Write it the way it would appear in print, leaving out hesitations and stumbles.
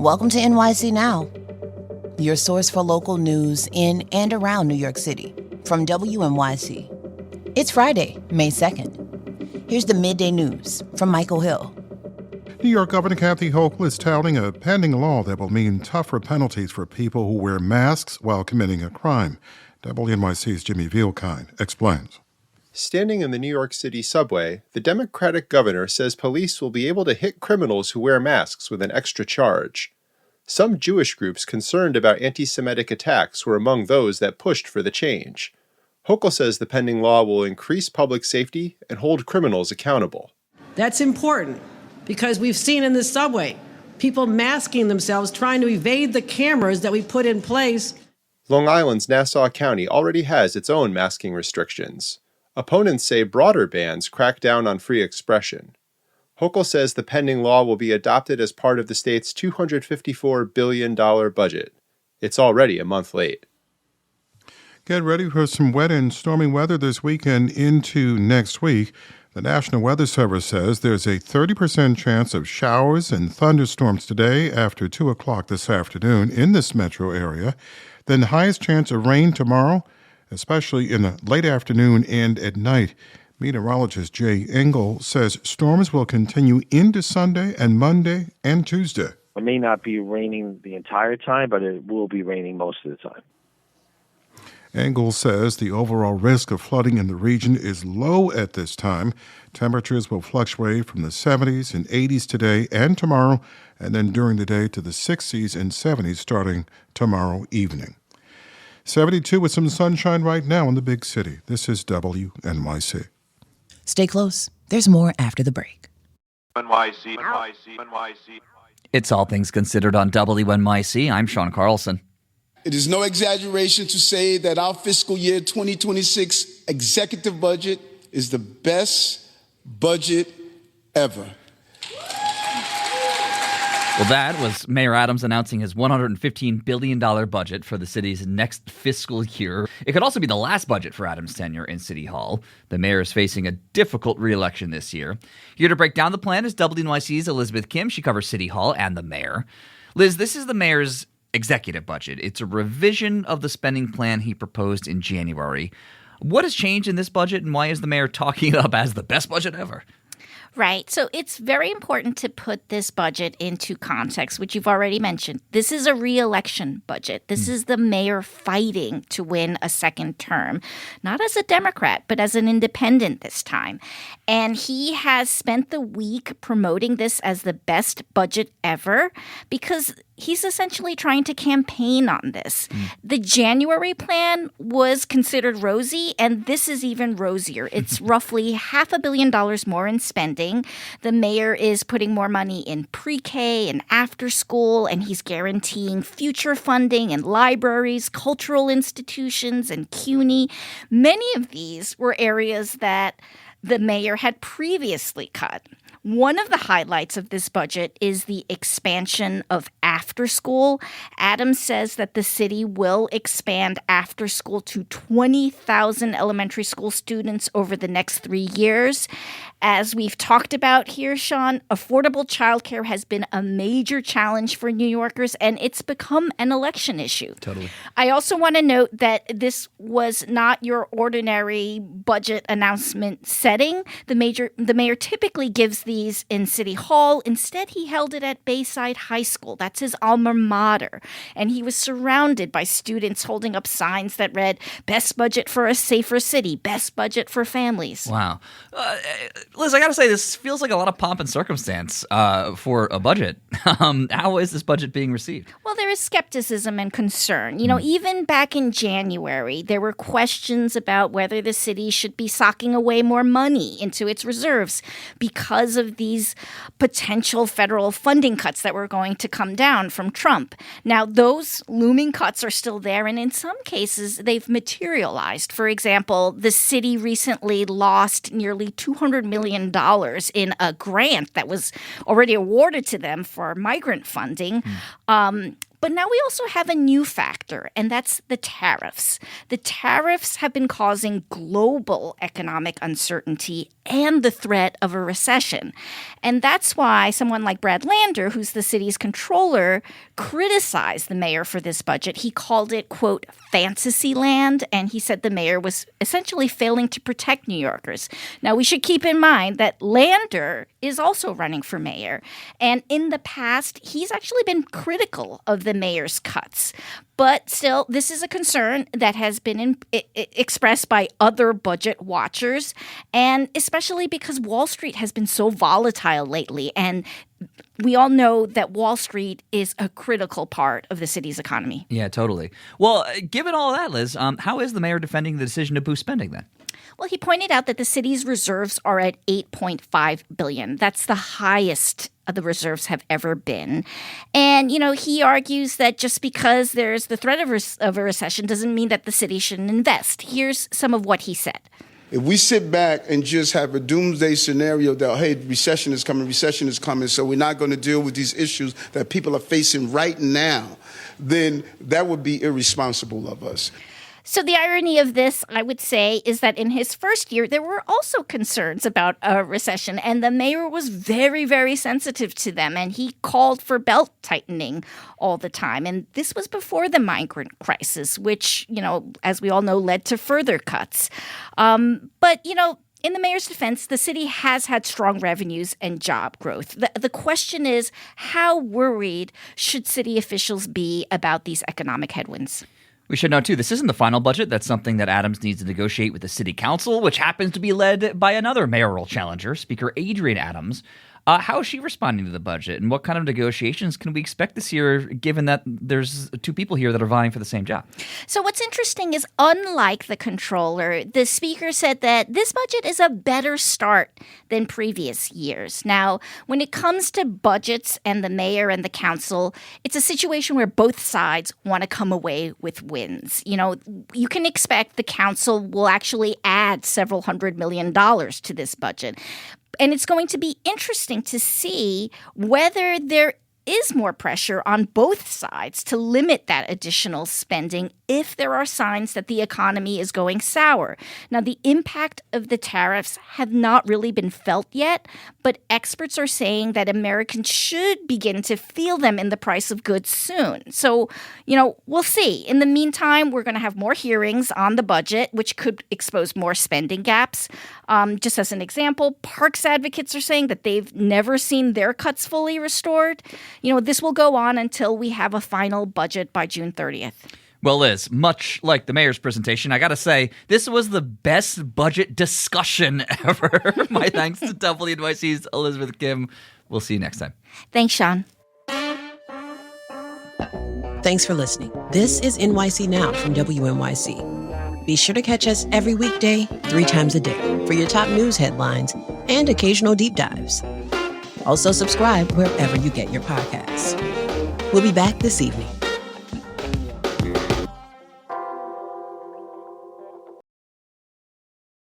Welcome to NYC Now, your source for local news in and around New York City from WNYC. It's Friday, May 2nd. Here's the Midday News from Michael Hill. New York Governor Kathy Hochul is touting a pending law that will mean tougher penalties for people who wear masks while committing a crime. WNYC's Jimmy Vielkind explains. Standing in the New York City subway, the Democratic governor says police will be able to hit criminals who wear masks with an extra charge. Some Jewish groups concerned about anti-Semitic attacks were among those that pushed for the change. Hochul says the pending law will increase public safety and hold criminals accountable. That's important because we've seen in the subway people masking themselves trying to evade the cameras that we put in place. Long Island's Nassau County already has its own masking restrictions. Opponents say broader bans crack down on free expression. Hochul says the pending law will be adopted as part of the state's $254 billion budget. It's already a month late. Get ready for some wet and stormy weather this weekend into next week. The National Weather Service says there's a 30% chance of showers and thunderstorms today after 2 o'clock this afternoon in this metro area. Then the highest chance of rain tomorrow, especially in the late afternoon and at night. Meteorologist Jay Engel says storms will continue into Sunday and Monday and Tuesday. It may not be raining the entire time, but it will be raining most of the time. Engel says the overall risk of flooding in the region is low at this time. Temperatures will fluctuate from the 70s and 80s today and tomorrow, and then during the day to the 60s and 70s starting tomorrow evening. 72 with some sunshine right now in the big city. This is WNYC. Stay close. There's more after the break. NYC. It's All Things Considered on WNYC. I'm Sean Carlson. It is no exaggeration to say that our fiscal year 2026 executive budget is the best budget ever. Well, that was Mayor Adams announcing his $115 billion budget for the city's next fiscal year. It could also be the last budget for Adams' tenure in City Hall. The mayor is facing a difficult re-election this year. Here to break down the plan is WNYC's Elizabeth Kim. She covers City Hall and the mayor. Liz, this is the mayor's executive budget. It's a revision of the spending plan he proposed in January. What has changed in this budget, and why is the mayor talking it up as the best budget ever? Right. So it's very important to put this budget into context, which you've already mentioned. This is a re-election budget. This is the mayor fighting to win a second term, not as a Democrat, but as an independent this time. And he has spent the week promoting this as the best budget ever because he's essentially trying to campaign on this. The January plan was considered rosy, and this is even rosier. It's roughly $500 million more in spending. The mayor is putting more money in pre-K and after school, and he's guaranteeing future funding in libraries, cultural institutions, and CUNY. Many of these were areas that the mayor had previously cut. One of the highlights of this budget is the expansion of after school. Adams says that the city will expand after school to 20,000 elementary school students over the next 3 years. As we've talked about here, Sean, affordable childcare has been a major challenge for New Yorkers, and it's become an election issue. Totally. I also want to note that this was not your ordinary budget announcement setting. The mayor typically gives these in City Hall. Instead, he held it at Bayside High School. That's his alma mater. And he was surrounded by students holding up signs that read, "Best budget for a safer city, best budget for families." Wow. Liz, I got to say, this feels like a lot of pomp and circumstance for a budget. How is this budget being received? Well, there is skepticism and concern. You know, even back in January, there were questions about whether the city should be socking away more money into its reserves because of these potential federal funding cuts that were going to come down from Trump. Now, those looming cuts are still there, and in some cases, they've materialized. For example, the city recently lost nearly $200 million in a grant that was already awarded to them for migrant funding. But now we also have a new factor, and that's the tariffs. The tariffs have been causing global economic uncertainty and the threat of a recession. And that's why someone like Brad Lander, who's the city's controller, criticized the mayor for this budget. He called it, quote, fantasy land, and he said the mayor was essentially failing to protect New Yorkers. Now, we should keep in mind that Lander is also running for mayor, and in the past, he's actually been critical of the mayor's cuts. But still, this is a concern that has been expressed by other budget watchers, and especially because Wall Street has been so volatile lately. And we all know that Wall Street is a critical part of the city's economy. Yeah, totally. Well, given all that, Liz, how is the mayor defending the decision to boost spending then? Well, he pointed out that the city's reserves are at $8.5 billion. That's the highest the reserves have ever been. And, he argues that just because there's the threat of a recession doesn't mean that the city shouldn't invest. Here's some of what he said. If we sit back and just have a doomsday scenario that, hey, recession is coming, so we're not going to deal with these issues that people are facing right now, then that would be irresponsible of us. So the irony of this, I would say, is that in his first year, there were also concerns about a recession, and the mayor was very, very sensitive to them, and he called for belt tightening all the time. And this was before the migrant crisis, which, as we all know, led to further cuts. But in the mayor's defense, the city has had strong revenues and job growth. The question is, how worried should city officials be about these economic headwinds? We should know, too, this isn't the final budget. That's something that Adams needs to negotiate with the city council, which happens to be led by another mayoral challenger, Speaker Adrienne Adams. How is she responding to the budget, and what kind of negotiations can we expect this year, given that there's two people here that are vying for the same job? So what's interesting is, unlike the controller, the speaker said that this budget is a better start than previous years. Now, when it comes to budgets and the mayor and the council, it's a situation where both sides want to come away with wins. You can expect the council will actually add several $100 million to this budget. And it's going to be interesting to see whether there is more pressure on both sides to limit that additional spending if there are signs that the economy is going sour. Now, the impact of the tariffs have not really been felt yet, but experts are saying that Americans should begin to feel them in the price of goods soon. So, we'll see. In the meantime, we're going to have more hearings on the budget, which could expose more spending gaps. Just as an example, parks advocates are saying that they've never seen their cuts fully restored. This will go on until we have a final budget by June 30th. Well, Liz, much like the mayor's presentation, I got to say, this was the best budget discussion ever. My thanks to WNYC's Elizabeth Kim. We'll see you next time. Thanks, Sean. Thanks for listening. This is NYC Now from WNYC. Be sure to catch us every weekday, 3 times a day, for your top news headlines and occasional deep dives. Also subscribe wherever you get your podcasts. We'll be back this evening.